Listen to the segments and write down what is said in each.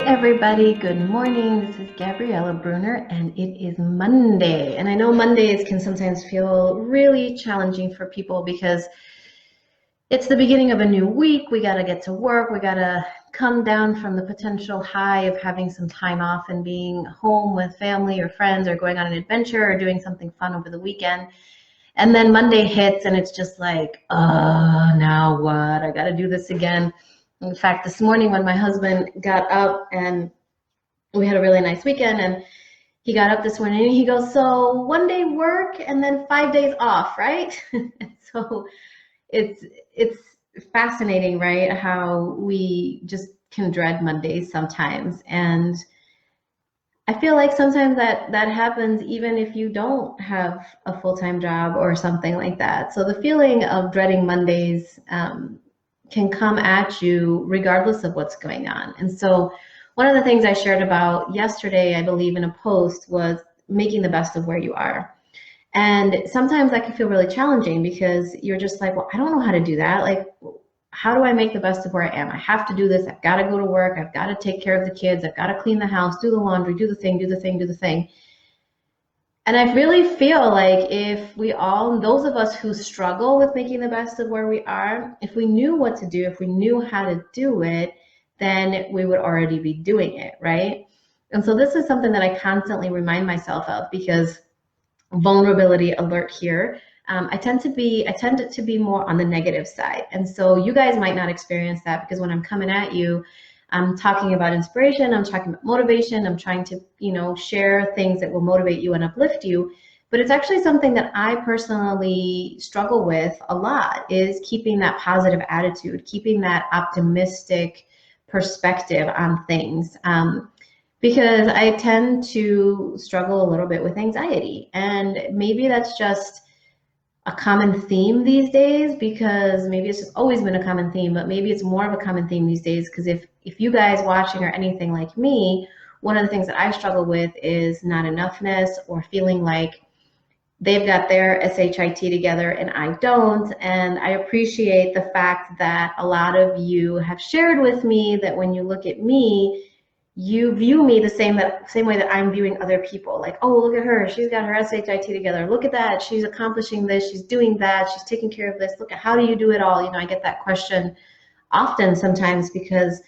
everybody, good morning. This is Gabriela Brunner and it is Monday. And I know Mondays can sometimes feel really challenging for people because it's the beginning of a new week. We got to get to work. We got to come down from the potential high of having some time off and being home with family or friends or going on an adventure or doing something fun over the weekend. And then Monday hits and it's just like, now what? I got to do this again. In fact, this morning when my husband got up and we had a really nice weekend, and he got up this morning and he goes, so one day work and then 5 days off, right? So it's fascinating, right? How we just can dread Mondays sometimes. And I feel like sometimes that happens even if you don't have a full-time job or something like that. So the feeling of dreading Mondays can come at you regardless of what's going on. And so one of the things I shared about yesterday, I believe in a post, was making the best of where you are. And sometimes that can feel really challenging because you're just like, well, I don't know how to do that. Like, how do I make the best of where I am? I have to do this. I've got to go to work. I've got to take care of the kids. I've got to clean the house, do the laundry, do the thing, do the thing, do the thing. And I really feel like if we all, those of us who struggle with making the best of where we are, if we knew what to do, if we knew how to do it, then we would already be doing it, right? And so this is something that I constantly remind myself of, because vulnerability alert here. I tend to be more on the negative side. And so you guys might not experience that, because when I'm coming at you, I'm talking about inspiration, I'm talking about motivation, I'm trying to, share things that will motivate you and uplift you. But it's actually something that I personally struggle with a lot, is keeping that positive attitude, keeping that optimistic perspective on things. Because I tend to struggle a little bit with anxiety. And maybe that's just a common theme these days, because maybe it's just always been a common theme, but maybe it's more of a common theme these days because if you guys watching are anything like me, one of the things that I struggle with is not enoughness, or feeling like they've got their SHIT together and I don't. And I appreciate the fact that a lot of you have shared with me that when you look at me, you view me the same way that I'm viewing other people. Like, oh, look at her, she's got her SHIT together. Look at that, she's accomplishing this, she's doing that, she's taking care of this. Look at, how do you do it all? I get that question often sometimes because,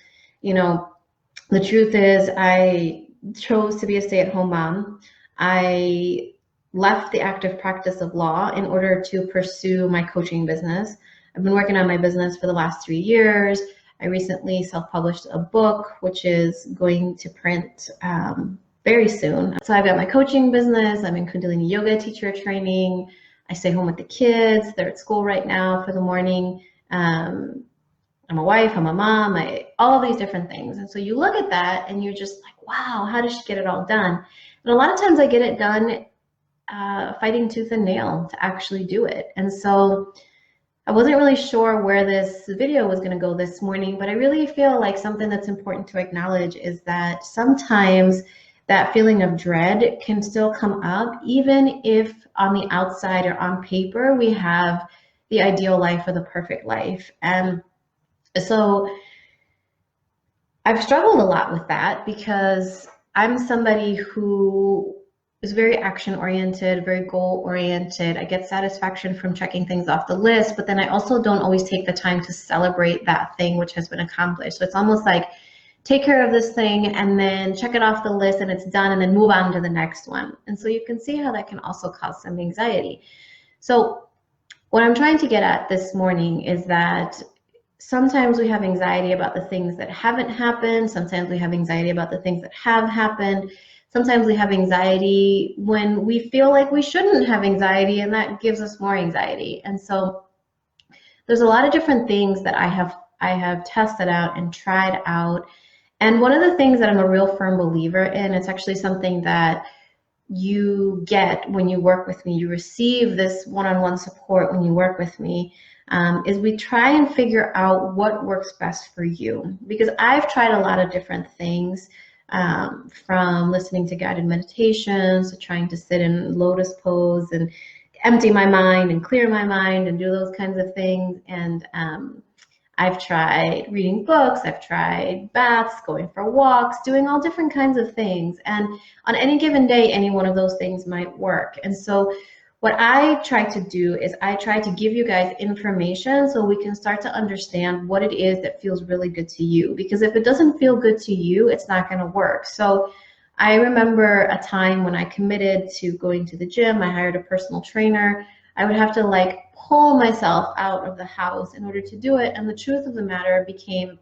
the truth is I chose to be a stay-at-home mom. I left the active practice of law in order to pursue my coaching business. I've been working on my business for the last 3 years. I recently self-published a book, which is going to print very soon. So I've got my coaching business. I'm in Kundalini yoga teacher training. I stay home with the kids. They're at school right now for the morning. I'm a wife, I'm a mom, all of these different things. And so you look at that and you're just like, wow, how does she get it all done? And a lot of times I get it done fighting tooth and nail to actually do it. And so I wasn't really sure where this video was going to go this morning, but I really feel like something that's important to acknowledge is that sometimes that feeling of dread can still come up, even if on the outside or on paper we have the ideal life or the perfect life. And so I've struggled a lot with that, because I'm somebody who is very action oriented, very goal oriented. I get satisfaction from checking things off the list, but then I also don't always take the time to celebrate that thing which has been accomplished. So it's almost like, take care of this thing and then check it off the list and it's done, and then move on to the next one. And so you can see how that can also cause some anxiety. So what I'm trying to get at this morning is that sometimes we have anxiety about the things that haven't happened. Sometimes we have anxiety about the things that have happened. Sometimes we have anxiety when we feel like we shouldn't have anxiety, and that gives us more anxiety. And so there's a lot of different things that I have tested out and tried out. And one of the things that I'm a real firm believer in, it's actually something that you get when you work with me, you receive this one-on-one support when you work with me, is we try and figure out what works best for you. Because I've tried a lot of different things, from listening to guided meditations to trying to sit in lotus pose and empty my mind and clear my mind and do those kinds of things. And I've tried reading books, I've tried baths, going for walks, doing all different kinds of things. And on any given day, any one of those things might work. And so what I try to do is I try to give you guys information so we can start to understand what it is that feels really good to you. Because if it doesn't feel good to you, it's not going to work. So I remember a time when I committed to going to the gym. I hired a personal trainer. I would have to like pull myself out of the house in order to do it. And the truth of the matter became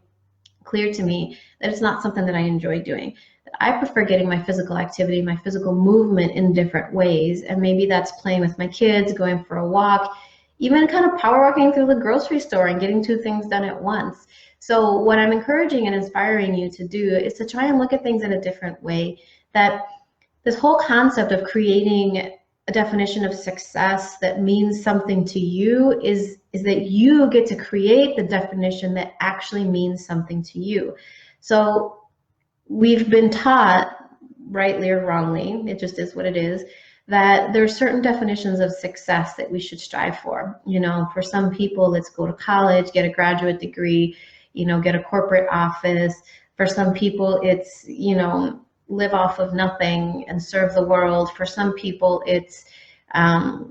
clear to me that it's not something that I enjoy doing. I prefer getting my physical activity, my physical movement in different ways. And maybe that's playing with my kids, going for a walk, even kind of power walking through the grocery store and getting two things done at once. So what I'm encouraging and inspiring you to do is to try and look at things in a different way. That this whole concept of creating a definition of success that means something to you is that you get to create the definition that actually means something to you. So we've been taught, rightly or wrongly, it just is what it is, that there are certain definitions of success that we should strive for. You know, for some people, it's go to college, get a graduate degree, you know, get a corporate office. For some people, it's, you know, live off of nothing and serve the world. For some people, it's, I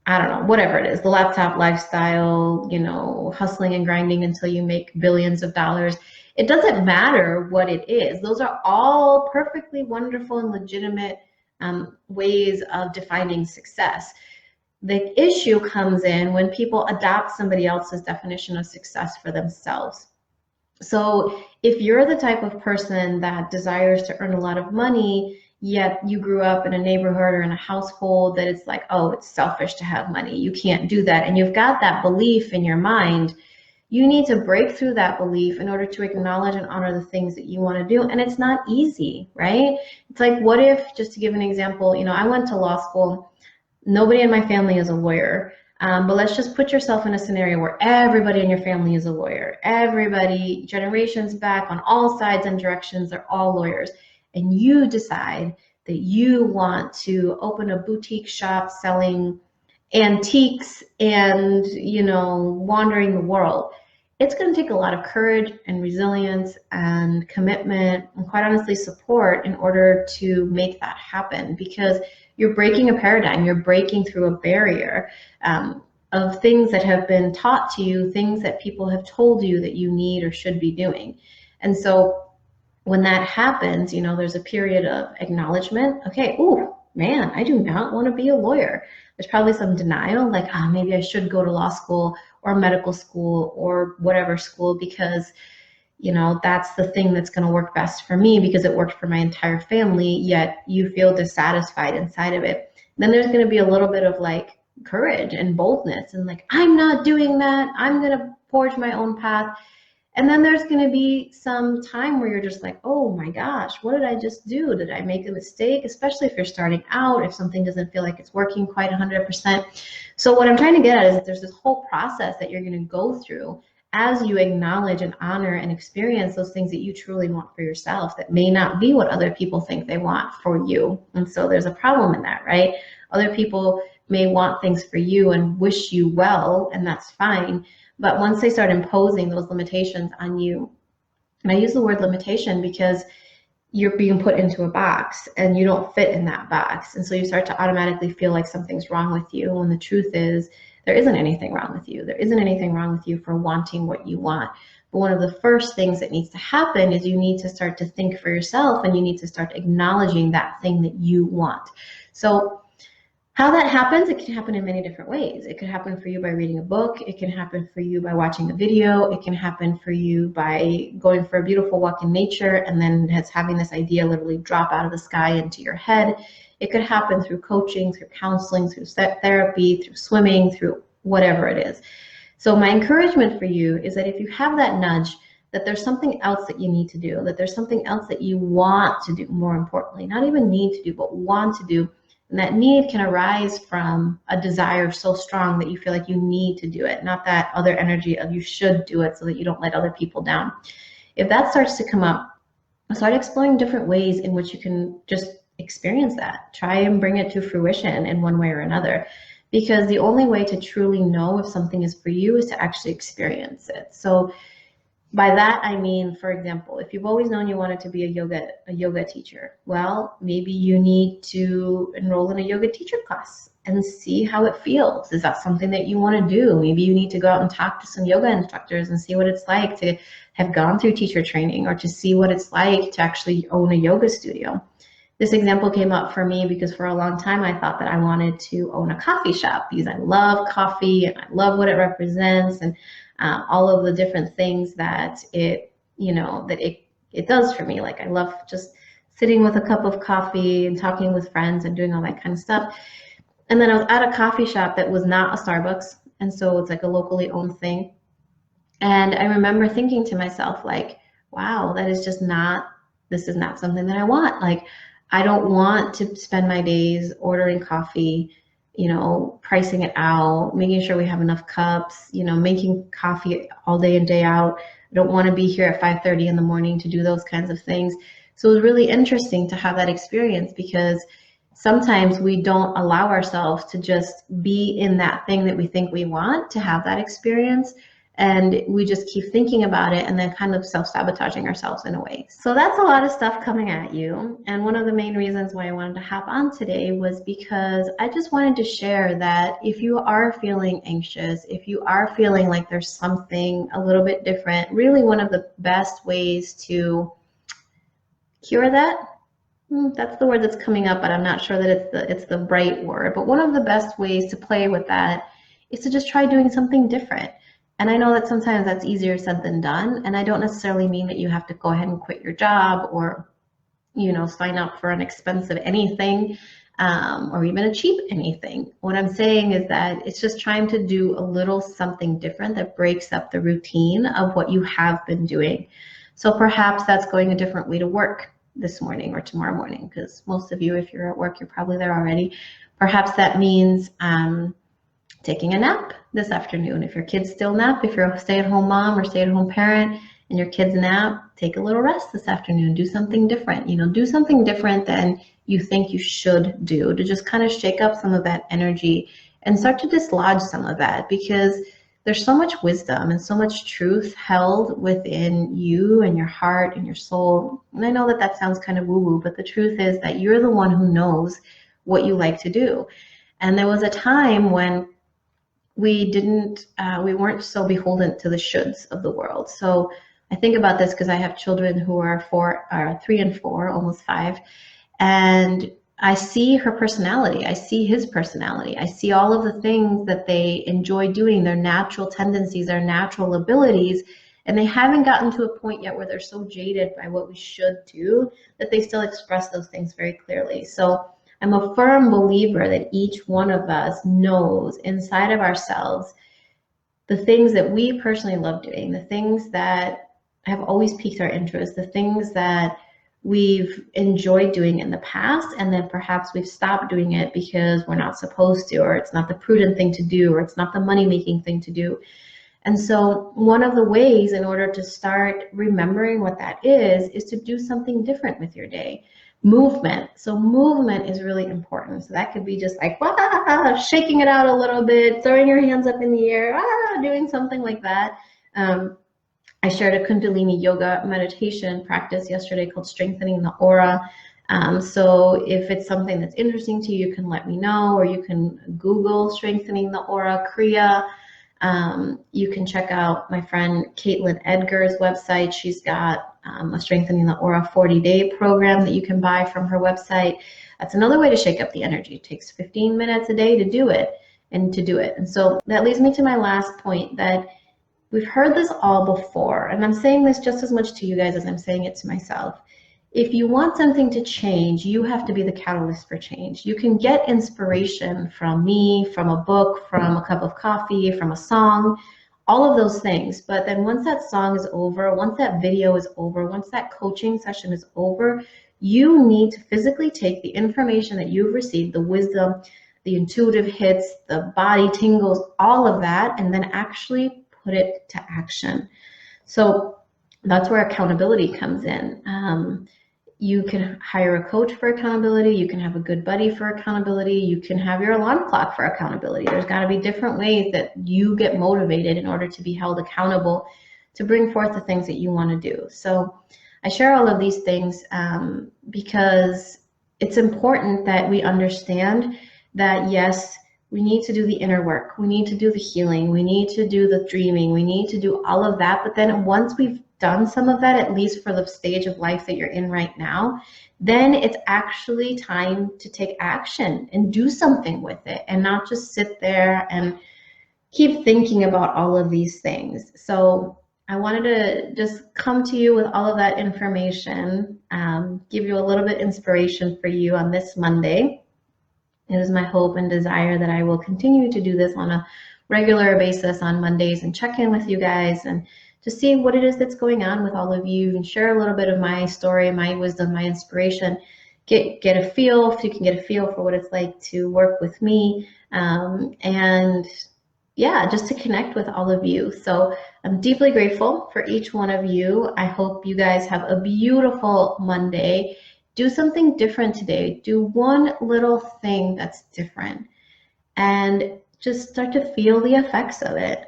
don't know, whatever it is, the laptop lifestyle, you know, hustling and grinding until you make billions of dollars. It doesn't matter what it is. Those are all perfectly wonderful and legitimate ways of defining success. The issue comes in when people adopt somebody else's definition of success for themselves. So if you're the type of person that desires to earn a lot of money, yet you grew up in a neighborhood or in a household that it's like, oh, it's selfish to have money, you can't do that, and you've got that belief in your mind, you need to break through that belief in order to acknowledge and honor the things that you want to do. And it's not easy, right? It's like, what if, just to give an example, you know, I went to law school. Nobody in my family is a lawyer. But let's just put yourself in a scenario where everybody in your family is a lawyer. Everybody, generations back, on all sides and directions, they're all lawyers. And you decide that you want to open a boutique shop selling antiques and, you know, wandering the world. It's going to take a lot of courage and resilience and commitment and, quite honestly, support in order to make that happen, because you're breaking a paradigm, you're breaking through a barrier of things that have been taught to you, things that people have told you that you need or should be doing. And so when that happens, you know, there's a period of acknowledgement. Okay, oh man, I do not want to be a lawyer. There's probably some denial, like, maybe I should go to law school or medical school or whatever school, because, you know, that's the thing that's going to work best for me because it worked for my entire family, yet you feel dissatisfied inside of it. Then there's going to be a little bit of like courage and boldness and like, I'm not doing that, I'm going to forge my own path. And then there's going to be some time where you're just like, oh my gosh, what did I just do? Did I make a mistake? Especially if you're starting out, if something doesn't feel like it's working quite 100%. So what I'm trying to get at is that there's this whole process that you're going to go through as you acknowledge and honor and experience those things that you truly want for yourself that may not be what other people think they want for you. And so there's a problem in that, right? Other people may want things for you and wish you well, and that's fine. But once they start imposing those limitations on you, and I use the word limitation because you're being put into a box and you don't fit in that box. And so you start to automatically feel like something's wrong with you, when the truth is there isn't anything wrong with you. There isn't anything wrong with you for wanting what you want. But one of the first things that needs to happen is you need to start to think for yourself, and you need to start acknowledging that thing that you want. So how that happens, it can happen in many different ways. It could happen for you by reading a book. It can happen for you by watching a video. It can happen for you by going for a beautiful walk in nature and then having this idea literally drop out of the sky into your head. It could happen through coaching, through counseling, through therapy, through swimming, through whatever it is. So my encouragement for you is that if you have that nudge, that there's something else that you need to do, that there's something else that you want to do, more importantly, not even need to do, but want to do. And that need can arise from a desire so strong that you feel like you need to do it, not that other energy of you should do it so that you don't let other people down. If that starts to come up, start exploring different ways in which you can just experience that. Try and bring it to fruition in one way or another, because the only way to truly know if something is for you is to actually experience it. So By that, I mean, for example, if you've always known you wanted to be a yoga teacher, well, maybe you need to enroll in a yoga teacher class and see how it feels. Is that something that you want to do? Maybe you need to go out and talk to some yoga instructors and see what it's like to have gone through teacher training, or to see what it's like to actually own a yoga studio. This example came up for me because for a long time I thought that I wanted to own a coffee shop, because I love coffee and I love what it represents, and all of the different things that it does for me. Like, I love just sitting with a cup of coffee and talking with friends and doing all that kind of stuff. And then I was at a coffee shop that was not a Starbucks, and so it's like a locally owned thing. And I remember thinking to myself, like, wow, this is not something that I want. Like, I don't want to spend my days ordering coffee, pricing it out, making sure we have enough cups, making coffee all day and day out. I don't want to be here at 5:30 in the morning to do those kinds of things. So it was really interesting to have that experience, because sometimes we don't allow ourselves to just be in that thing that we think we want to have that experience. And we just keep thinking about it and then kind of self-sabotaging ourselves in a way. So that's a lot of stuff coming at you. And one of the main reasons why I wanted to hop on today was because I just wanted to share that if you are feeling anxious, if you are feeling like there's something a little bit different, really one of the best ways to cure that, that's the word that's coming up, but I'm not sure that it's the right word. But one of the best ways to play with that is to just try doing something different. And I know that sometimes that's easier said than done. And I don't necessarily mean that you have to go ahead and quit your job, or, sign up for an expensive anything, or even a cheap anything. What I'm saying is that it's just trying to do a little something different that breaks up the routine of what you have been doing. So perhaps that's going a different way to work this morning or tomorrow morning, because most of you, if you're at work, you're probably there already. Perhaps that means taking a nap this afternoon. If your kids still nap, if you're a stay-at-home mom or stay-at-home parent and your kids nap, take a little rest this afternoon. Do something different. Do something different than you think you should do, to just kind of shake up some of that energy and start to dislodge some of that, because there's so much wisdom and so much truth held within you and your heart and your soul. And I know that that sounds kind of woo-woo, but the truth is that you're the one who knows what you like to do. And there was a time when we weren't so beholden to the shoulds of the world. So I think about this because I have children who are 3 and 4, almost 5, and I see her personality. I see his personality. I see all of the things that they enjoy doing, their natural tendencies, their natural abilities, and they haven't gotten to a point yet where they're so jaded by what we should do that they still express those things very clearly. So I'm a firm believer that each one of us knows inside of ourselves the things that we personally love doing, the things that have always piqued our interest, the things that we've enjoyed doing in the past, and then perhaps we've stopped doing it because we're not supposed to, or it's not the prudent thing to do, or it's not the money-making thing to do. And so one of the ways in order to start remembering what that is to do something different with your day. Movement. So movement is really important. So that could be just like shaking it out a little bit, throwing your hands up in the air, doing something like that. I shared a Kundalini yoga meditation practice yesterday called Strengthening the Aura. So if it's something that's interesting to you, you can let me know, or you can Google Strengthening the Aura Kriya. You can check out my friend Caitlin Edgar's website. She's got a Strengthening the Aura 40-day program that you can buy from her website. That's another way to shake up the energy. It takes 15 minutes a day to do it. And so that leads me to my last point, that we've heard this all before, and I'm saying this just as much to you guys as I'm saying it to myself. If you want something to change, you have to be the catalyst for change. You can get inspiration from me, from a book, from a cup of coffee, from a song, all of those things. But then once that song is over, once that video is over, once that coaching session is over, you need to physically take the information that you've received, the wisdom, the intuitive hits, the body tingles, all of that, and then actually put it to action. So that's where accountability comes in. You can hire a coach for accountability. You can have a good buddy for accountability. You can have your alarm clock for accountability. There's got to be different ways that you get motivated in order to be held accountable to bring forth the things that you want to do. So I share all of these things because it's important that we understand that, yes, we need to do the inner work, we need to do the healing, we need to do the dreaming, we need to do all of that. But then once we've done some of that, at least for the stage of life that you're in right now, then it's actually time to take action and do something with it, and not just sit there and keep thinking about all of these things. So I wanted to just come to you with all of that information, give you a little bit of inspiration for you on this Monday. It is my hope and desire that I will continue to do this on a regular basis on Mondays and check in with you guys and to see what it is that's going on with all of you and share a little bit of my story, my wisdom, my inspiration. Get a feel, if you can get a feel for what it's like to work with me, and yeah, just to connect with all of you. So I'm deeply grateful for each one of you. I hope you guys have a beautiful Monday. Do something different today. Do one little thing that's different and just start to feel the effects of it.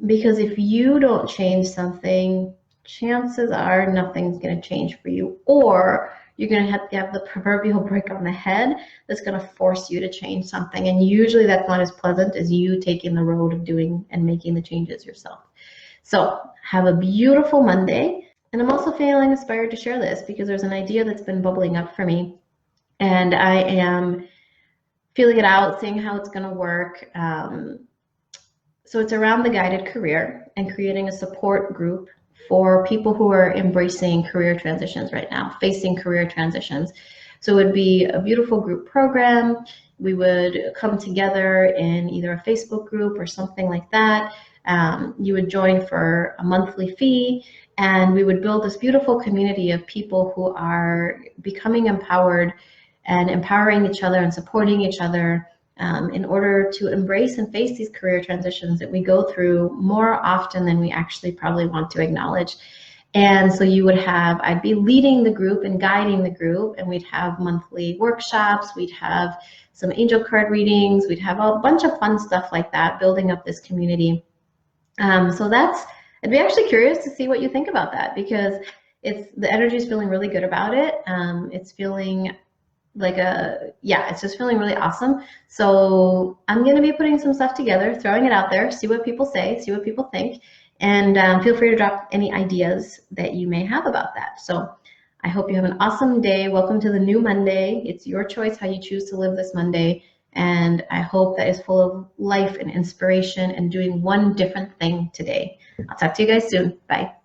Because if you don't change something, chances are nothing's going to change for you, or you're going to have the proverbial brick on the head that's going to force you to change something. And usually that's not as pleasant as you taking the road of doing and making the changes yourself. So have a beautiful Monday. And I'm also feeling inspired to share this because there's an idea that's been bubbling up for me, and I am feeling it out, seeing how it's going to work. So it's around the guided career and creating a support group for people who are embracing career transitions right now, facing career transitions. So it would be a beautiful group program. We would come together in either a Facebook group or something like that. You would join for a monthly fee, and we would build this beautiful community of people who are becoming empowered and empowering each other and supporting each other in order to embrace and face these career transitions that we go through more often than we actually probably want to acknowledge. And so you would have, I'd be leading the group and guiding the group, and we'd have monthly workshops, we'd have some angel card readings, we'd have a bunch of fun stuff like that, building up this community. So I'd be actually curious to see what you think about that, because the energy is feeling really good about it. It's feeling like it's just feeling really awesome. So I'm going to be putting some stuff together, throwing it out there, see what people say, see what people think, and feel free to drop any ideas that you may have about that. So I hope you have an awesome day. Welcome to the new Monday. It's your choice how you choose to live this Monday, and I hope that is full of life and inspiration and doing one different thing today. I'll talk to you guys soon. Bye.